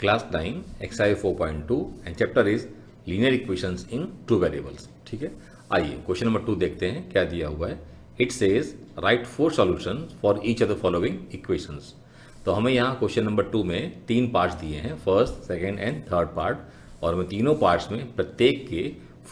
Class 9 exercise 4.2 and chapter is linear equations in two variables. ठीक है, आइए question number 2 देखते हैं क्या दिया हुआ है। It says right 4 solution for each of the following equations. तो हमें यहाँ क्वेश्चन नंबर 2 में 3 पार्ट्स दिए हैं, first, second and third part, और हमें तीनों पार्ट्स में प्रत्येक के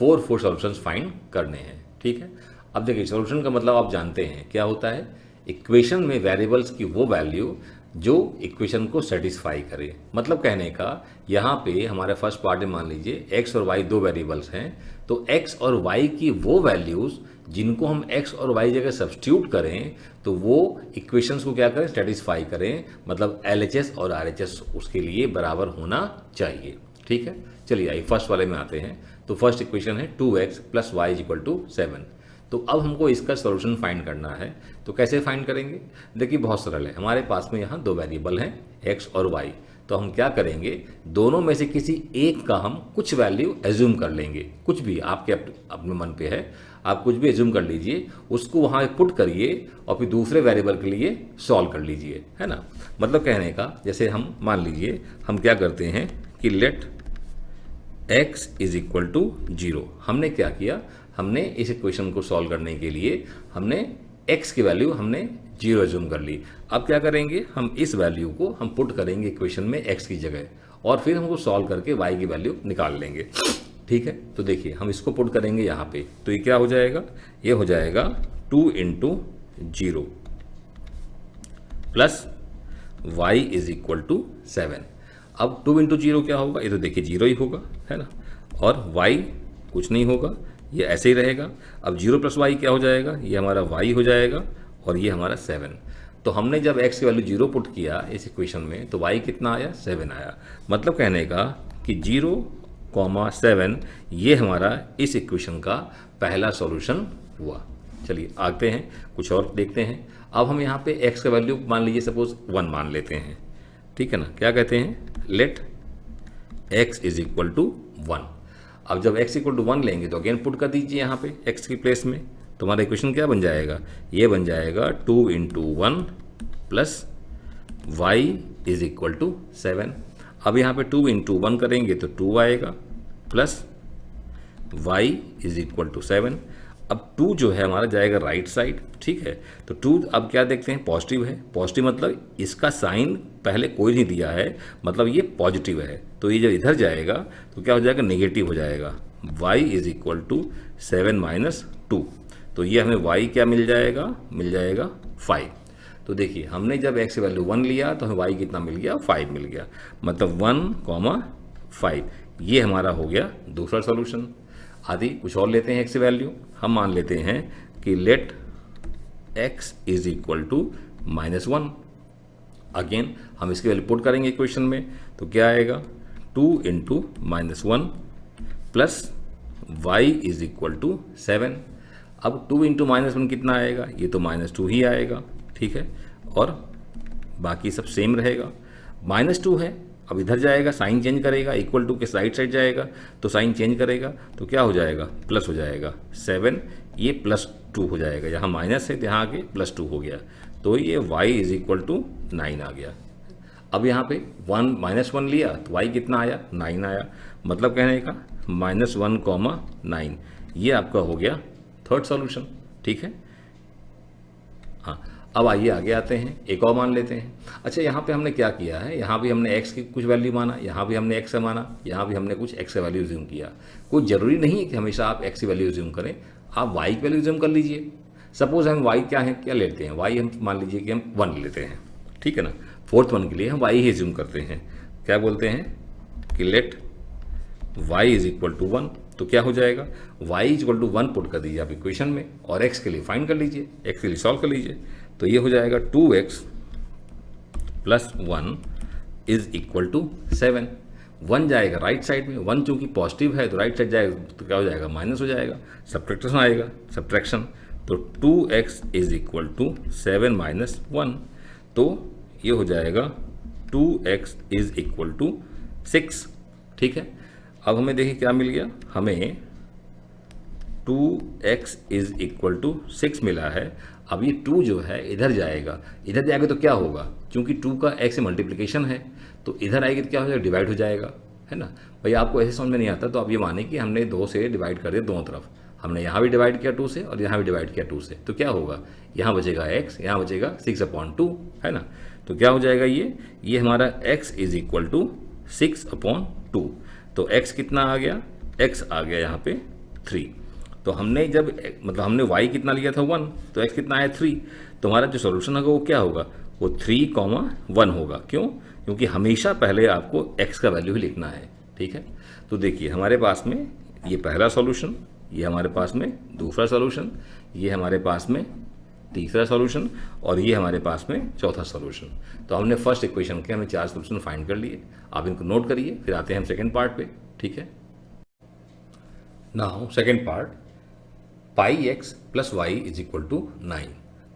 4 सॉल्यूशंस फाइंड करने हैं। ठीक है, अब देखिए सॉल्यूशन का मतलब आप जानते हैं क्या होता है। इक्वेशन में वेरिएबल्स की वो वैल्यू जो इक्वेशन को सेटिस्फाई करे। मतलब कहने का यहाँ पे हमारे फर्स्ट पार्ट में मान लीजिए x और y दो वेरिएबल्स हैं, तो x और y की वो वैल्यूज जिनको हम x और y जगह सब्स्टिट्यूट करें तो वो इक्वेशंस को क्या करें, सेटिस्फाई करें। मतलब LHS और RHS उसके लिए बराबर होना चाहिए। ठीक है, चलिए आइए फर्स्ट वाले में आते हैं। तो फर्स्ट इक्वेशन है 2x + y = 7। तो अब हमको इसका सॉल्यूशन फाइंड करना है। तो कैसे फाइंड करेंगे, देखिए बहुत सरल है। हमारे पास में यहाँ दो वेरिएबल हैं x और y, तो हम क्या करेंगे, दोनों में से किसी एक का हम कुछ वैल्यू एज्यूम कर लेंगे। कुछ भी आपके अपने मन पे है, आप कुछ भी एज्यूम कर लीजिए, उसको वहाँ पुट करिए और फिर दूसरे वेरिएबल के लिए सॉल्व कर लीजिए, है ना। मतलब कहने का जैसे हम मान लीजिए हम क्या करते हैं कि लेट x = 0। हमने क्या किया, हमने इस इक्वेशन को सॉल्व करने के लिए हमने x की वैल्यू हमने 0 एज्यूम कर ली। अब क्या करेंगे, हम इस वैल्यू को हम पुट करेंगे इक्वेशन में x की जगह, और फिर हमको सॉल्व करके y की वैल्यू निकाल लेंगे। ठीक है, तो देखिए हम इसको पुट करेंगे यहाँ पे, तो ये क्या हो जाएगा, ये हो जाएगा 2 × 0 प्लस y = 7। अब 2 × 0 क्या होगा, ये तो देखिए 0 ही होगा, है ना, और y कुछ नहीं होगा, ये ऐसे ही रहेगा। अब 0 + y क्या हो जाएगा, ये हमारा y हो जाएगा और ये हमारा 7। तो हमने जब x की वैल्यू 0 पुट किया इस इक्वेशन में तो y कितना आया, 7 आया। मतलब कहने का कि 0,7 ये हमारा इस इक्वेशन का पहला सॉल्यूशन हुआ। चलिए आते हैं, कुछ और देखते हैं। अब हम यहाँ पे x का वैल्यू मान लीजिए सपोज 1 मान लेते हैं। ठीक है ना, क्या कहते हैं, लेट x = 1। अब जब x = 1 लेंगे तो अगेन पुट कर दीजिए यहाँ पे x की प्लेस में, तो हमारा इक्वेशन क्या बन जाएगा, ये बन जाएगा 2 × 1 प्लस y = 7। अब यहाँ पे 2 × 1 करेंगे तो 2 आएगा प्लस y = 7। अब 2 जो है हमारा जाएगा राइट साइड। ठीक है, तो 2 अब क्या देखते हैं, पॉजिटिव है। पॉजिटिव मतलब इसका साइन पहले कोई नहीं दिया है, मतलब ये पॉजिटिव है। तो ये जब इधर जाएगा तो क्या हो जाएगा, नेगेटिव हो जाएगा। y = 7 - 2, तो ये हमें y क्या मिल जाएगा 5। तो देखिए हमने जब x की वैल्यू 1 लिया तो हमें y कितना मिल गया, 5 मिल गया। मतलब 1,5 ये हमारा हो गया दूसरा सॉल्यूशन। आदि कुछ और लेते हैं x की वैल्यू, हम मान लेते हैं कि लेट x = -1। अगेन हम इसकी वैल्यू पुट करेंगे इक्वेशन में, तो क्या आएगा, 2 × -1 प्लस y = 7। अब 2 × -1 कितना आएगा, ये तो -2 ही आएगा। ठीक है, और बाकी सब सेम रहेगा। -2 है, अब इधर जाएगा, साइन चेंज करेगा, इक्वल टू के साइड जाएगा तो साइन चेंज करेगा, तो क्या हो जाएगा, प्लस हो जाएगा 7, ये +2 हो जाएगा। यहाँ माइनस है तो यहाँ आके +2 हो गया, तो ये y = 9 आ गया। अब यहाँ पे -1 लिया तो y कितना आया, 9 आया। मतलब कहने का -1,9 ये आपका हो गया थर्ड सॉल्यूशन। ठीक है, हाँ अब आइए आगे आते हैं, एक और मान लेते हैं। अच्छा यहाँ पे हमने क्या किया है, यहाँ भी हमने x की कुछ वैल्यू माना, यहाँ भी हमने x माना, यहाँ भी हमने कुछ x का वैल्यू ज्यूम किया। कोई ज़रूरी नहीं है कि हमेशा आप x की वैल्यू ज्यूम करें, आप y की वैल्यू ज्यूम कर लीजिए। सपोज हम y क्या लेते हैं, y हम मान लीजिए कि हम 1 लेते हैं। ठीक है ना, फोर्थ वन के लिए हम y ही ज्यूम करते हैं। क्या बोलते हैं कि लेट y = 1, तो क्या हो जाएगा, y = 1 पुट कर दीजिए आप इक्वेशन में और x के लिए फाइंड कर लीजिए, x के लिए सॉल्व कर लीजिए। तो ये हो जाएगा 2x + 1 = 7। 1 जाएगा राइट साइड में, 1 चूँकि पॉजिटिव है तो राइट साइड जाएगा तो क्या हो जाएगा, माइनस हो जाएगा, सब्ट्रैक्शन आएगा, सब्ट्रैक्शन। तो 2x = 7 - 1, तो ये हो जाएगा 2x = 6। ठीक है, अब हमें देखिए क्या मिल गया, हमें 2x = 6 मिला है। अब ये 2 जो है इधर जाएगा, इधर जाएगा तो क्या होगा, क्योंकि 2 का x से मल्टीप्लिकेशन है तो इधर आएगी तो क्या हो जाएगा, डिवाइड हो जाएगा, है ना। भाई आपको ऐसे समझ में नहीं आता तो आप ये माने कि हमने 2 से डिवाइड कर दिया दोनों तरफ, हमने यहाँ भी डिवाइड किया 2 से और यहाँ भी डिवाइड किया 2 से, तो क्या होगा, यहाँ बचेगा x, यहाँ बचेगा 6/2, है ना। तो क्या हो जाएगा, ये हमारा x इज इक्वल टू 6/2। तो x कितना आ गया, x आ गया यहाँ पे 3। तो हमने जब मतलब हमने y कितना लिया था 1, तो x कितना आया 3। तो हमारा जो सोल्यूशन होगा वो क्या होगा, वो 3,1 होगा। क्यों, क्योंकि हमेशा पहले आपको x का वैल्यू ही लिखना है, ठीक है। तो देखिए हमारे पास में ये पहला सॉल्यूशन, ये हमारे पास में दूसरा सॉल्यूशन, ये हमारे पास में तीसरा सॉल्यूशन और ये हमारे पास में चौथा सॉल्यूशन। तो हमने फर्स्ट इक्वेशन के हमने 4 सॉल्यूशन फाइंड कर लिए। आप इनको नोट करिए, फिर आते हैं हम सेकेंड पार्ट पे, ठीक है। Now second part, pi X plus Y is equal to 9।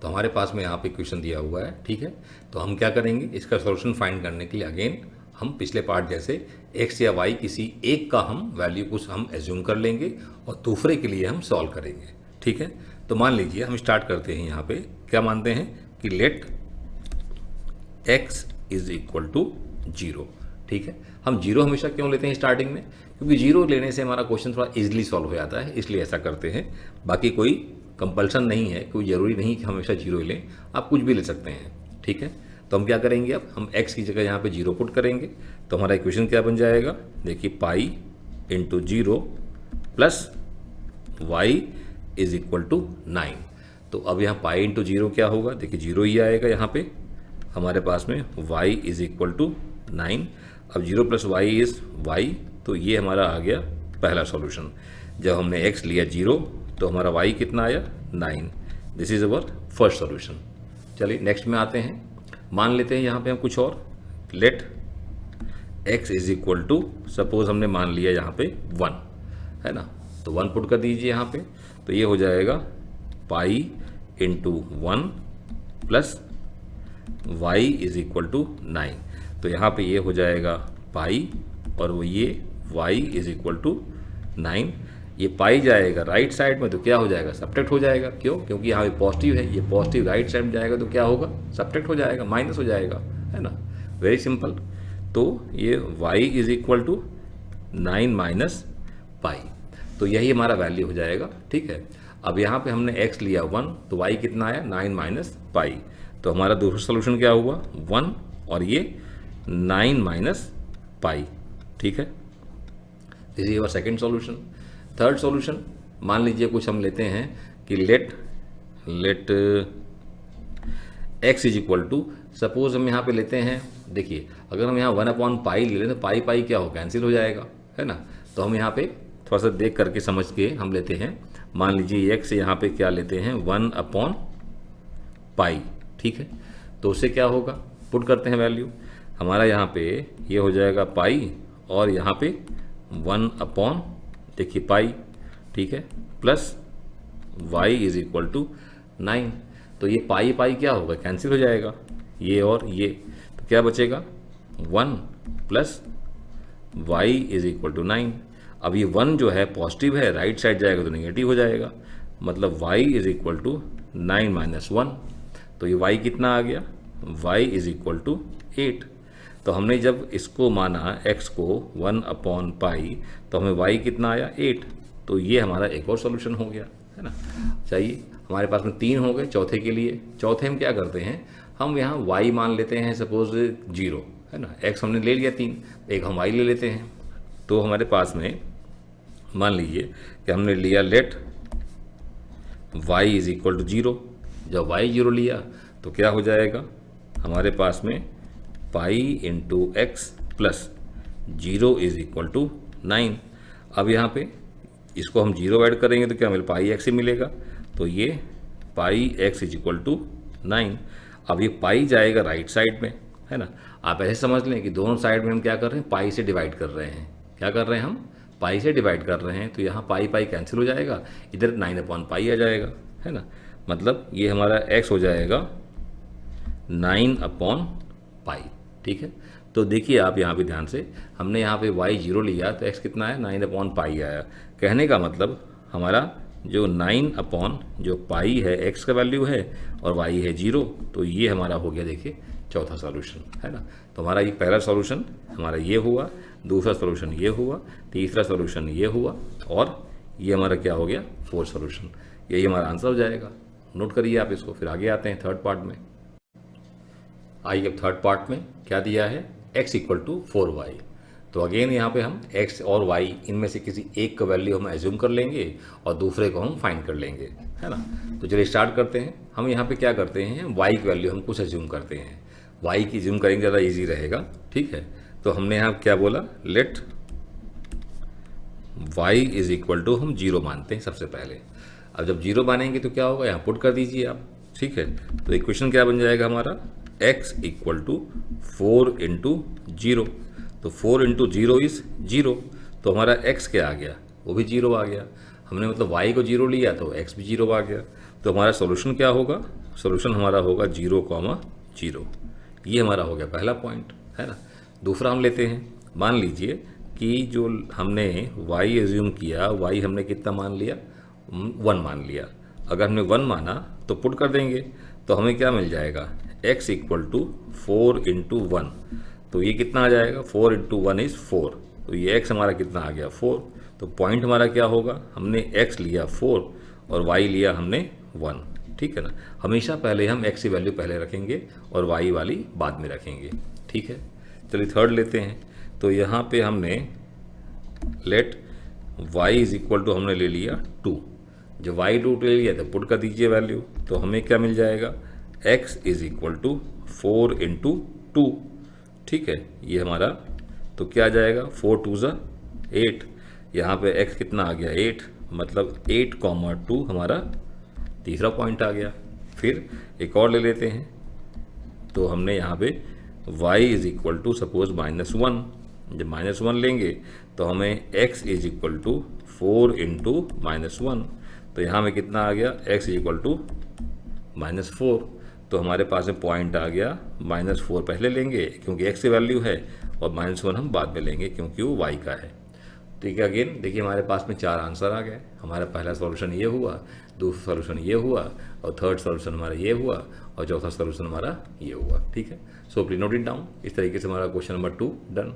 तो हमारे पास में यहाँ पे इक्वेशन दिया हुआ है, ठीक है। तो हम क्या करेंगे, इसका सॉल्यूशन फाइंड करने के लिए अगेन हम पिछले पार्ट जैसे x या y किसी एक का हम वैल्यू कुछ हम एज्यूम कर लेंगे और दूसरे के लिए हम सॉल्व करेंगे, ठीक है। तो मान लीजिए हम स्टार्ट करते हैं, यहाँ पे क्या मानते हैं कि let x is equal to 0, ठीक है। हम 0 हमेशा क्यों लेते हैं स्टार्टिंग में, क्योंकि 0 लेने से हमारा क्वेश्चन थोड़ा इजीली सॉल्व हो जाता है, इसलिए ऐसा करते हैं। बाकी कोई कंपल्सन नहीं है, कोई ज़रूरी नहीं कि हमेशा 0 लें, आप कुछ भी ले सकते हैं, ठीक है। तो हम क्या करेंगे, अब हम x की जगह यहाँ पे 0 पुट करेंगे। तो हमारा इक्वेशन क्या बन जाएगा, देखिए pi into 0 plus Y is equal to 9। तो अब यहाँ पाई इंटू 0 क्या होगा, देखिए 0 ही आएगा यहाँ पे हमारे पास में, y इज इक्वल टू 9। अब 0 प्लस वाई इज y, तो ये हमारा आ गया पहला सॉल्यूशन। जब हमने x लिया 0 तो हमारा y कितना आया 9। This is our first solution. चलिए नेक्स्ट में आते हैं, मान लेते हैं यहाँ पे हम कुछ और, let x is equal to, suppose हमने मान लिया यहाँ पे 1, है ना। तो 1 पुट कर दीजिए यहाँ पे, तो ये हो जाएगा pi into 1 plus Y is equal to 9। तो यहाँ पे ये हो जाएगा पाई और वो ये y इज इक्वल टू 9। ये पाई जाएगा राइट साइड में तो क्या हो जाएगा, सब्ट्रैक्ट हो जाएगा। क्यों, क्योंकि यहाँ पे पॉजिटिव है, ये पॉजिटिव राइट साइड में जाएगा तो क्या होगा, सब्ट्रैक्ट हो जाएगा, माइनस हो जाएगा, है ना। Very simple. तो ये y is equal to 9 minus pi, तो यही हमारा वैल्यू हो जाएगा, ठीक है। अब यहाँ पे हमने x लिया 1, तो y कितना आया 9 माइनस पाई। तो हमारा दूसरा सोल्यूशन क्या हुआ 1 और ये 9 माइनस पाई, ठीक है। This is your second solution. Third solution, मान लीजिए कुछ हम लेते हैं कि let x is equal to, suppose हम यहाँ पे लेते हैं, देखिए अगर हम यहाँ 1/पाई ले लें तो पाई पाई क्या हो, कैंसिल हो जाएगा, है ना। तो हम यहाँ पे थोड़ा सा देख करके समझ के हम लेते हैं, मान लीजिए x यहाँ पे क्या लेते हैं 1/पाई, ठीक है। तो उससे क्या होगा, पुट करते हैं वैल्यू, हमारा यहाँ पे ये हो जाएगा पाई और यहाँ पे 1/, देखिए पाई, ठीक है, plus y is equal to 9। तो ये पाई पाई क्या होगा, कैंसिल हो जाएगा, ये और ये, तो क्या बचेगा 1 plus y is equal to 9। अब ये 1 जो है पॉजिटिव है, राइट साइड जाएगा तो नेगेटिव हो जाएगा, मतलब y is equal to 9 minus 1। तो ये y कितना आ गया, y इज इक्वल टू 8। तो हमने जब इसको माना x को 1/पाई, तो हमें y कितना आया 8। तो ये हमारा एक और सॉल्यूशन हो गया, है ना। चाहिए हमारे पास में 3 हो गए चौथे के लिए। चौथे हम क्या करते हैं, हम यहाँ y मान लेते हैं सपोज 0, है ना। x हमने ले लिया 3, एक हम y ले लेते हैं। तो हमारे पास में मान लीजिए कि हमने लिया let y is equal to 0। जब y 0 लिया तो क्या हो जाएगा, हमारे पास में pi into X plus 0 is equal to 9। अब यहाँ पे इसको हम 0 ऐड करेंगे तो क्या मिले, पाई एक्स ही मिलेगा। तो ये पाई एक्स इज इक्वल टू 9। अब ये पाई जाएगा राइट साइड में, है ना। आप ऐसे समझ लें कि दोनों साइड में हम क्या कर रहे हैं, पाई से डिवाइड कर रहे हैं। क्या कर रहे हैं हम, पाई से डिवाइड कर रहे हैं। तो यहाँ पाई पाई कैंसिल हो जाएगा, इधर 9/पाई आ जाएगा, है ना। मतलब ये हमारा x हो जाएगा 9/पाई, ठीक है। तो देखिए आप यहाँ पे ध्यान से, हमने यहाँ पे y 0 लिया तो x कितना है 9/पाई आया। कहने का मतलब हमारा जो 9 अपॉन जो पाई है x का वैल्यू है और y है 0, तो ये हमारा हो गया देखिए चौथा सॉल्यूशन, है ना। तो हमारा ये पहला सॉल्यूशन हमारा ये हुआ, दूसरा सॉल्यूशन ये हुआ, तीसरा सॉल्यूशन ये हुआ और ये हमारा क्या हो गया, फोर्थ सॉल्यूशन। यही हमारा आंसर हो जाएगा। नोट करिए आप इसको। फिर आगे आते हैं थर्ड पार्ट में। आइए अब थर्ड पार्ट में क्या दिया है, x इक्वल टू 4y। तो अगेन यहाँ पे हम x और y इनमें से किसी एक का वैल्यू हम एज्यूम कर लेंगे और दूसरे को हम फाइंड कर लेंगे, है ना। तो चलिए स्टार्ट करते हैं। हम यहाँ पे क्या करते हैं, y की वैल्यू हम कुछ एज्यूम करते हैं। y की एज्यूम करेंगे, ज़्यादा ईजी रहेगा, ठीक है। तो हमने यहाँ क्या बोला, let y is equal to, हम 0 मानते हैं सबसे पहले। अब जब 0 मानेंगे तो क्या होगा, यहाँ पुट कर दीजिए आप, ठीक है। तो इक्वेशन क्या बन जाएगा हमारा, x इक्वल टू 4 इंटू 0। तो 4 इंटू 0 इज 0। तो हमारा x क्या आ गया, वो भी 0 आ गया। हमने मतलब y को 0 लिया तो x भी 0 आ गया। तो हमारा सोल्यूशन क्या होगा, सोल्यूशन हमारा होगा 0,0। ये हमारा हो गया पहला पॉइंट, है ना। दूसरा हम लेते हैं, मान लीजिए कि जो हमने y एज्यूम किया, y हमने कितना मान लिया, 1 मान लिया। अगर हमने 1 माना तो पुट कर देंगे, तो हमें क्या मिल जाएगा, x इक्वल टू 4 इंटू 1। तो ये कितना आ जाएगा, 4 इंटू 1 इज़ 4। तो ये x हमारा कितना आ गया, 4। तो पॉइंट हमारा क्या होगा, हमने x लिया 4 और y लिया हमने 1, ठीक है ना। हमेशा पहले हम x की वैल्यू पहले रखेंगे और y वाली बाद में रखेंगे, ठीक है। चलिए थर्ड लेते हैं। तो यहाँ पे हमने let y is equal to हमने ले लिया 2। जब y 2 ले लिया तो पुट कर दीजिए वैल्यू। तो हमें क्या मिल जाएगा, x is equal to 4 into 2, ठीक है। ये हमारा तो क्या आ जाएगा, 4 2 ज़ा 8। यहाँ पे x कितना आ गया, 8, मतलब 8,2 हमारा तीसरा पॉइंट आ गया। फिर एक और ले लेते हैं। तो हमने यहाँ पे y is equal to suppose -1। जब -1 लेंगे तो हमें x is equal to 4 into -1। तो यहाँ में कितना आ गया, x इज इक्वल टू -4। तो हमारे पास में पॉइंट आ गया -4 पहले लेंगे क्योंकि x की वैल्यू है, और -1 हम बाद में लेंगे क्योंकि वो y का है। ठीक है। अगेन देखिए हमारे पास में 4 आंसर आ गए। हमारा पहला सॉल्यूशन ये हुआ, दूसरा सॉल्यूशन ये हुआ, और थर्ड सॉल्यूशन हमारा ये हुआ, और चौथा सॉल्यूशन हमारा ये हुआ, ठीक है। So please note it down. इस तरीके से हमारा क्वेश्चन नंबर 2 डन।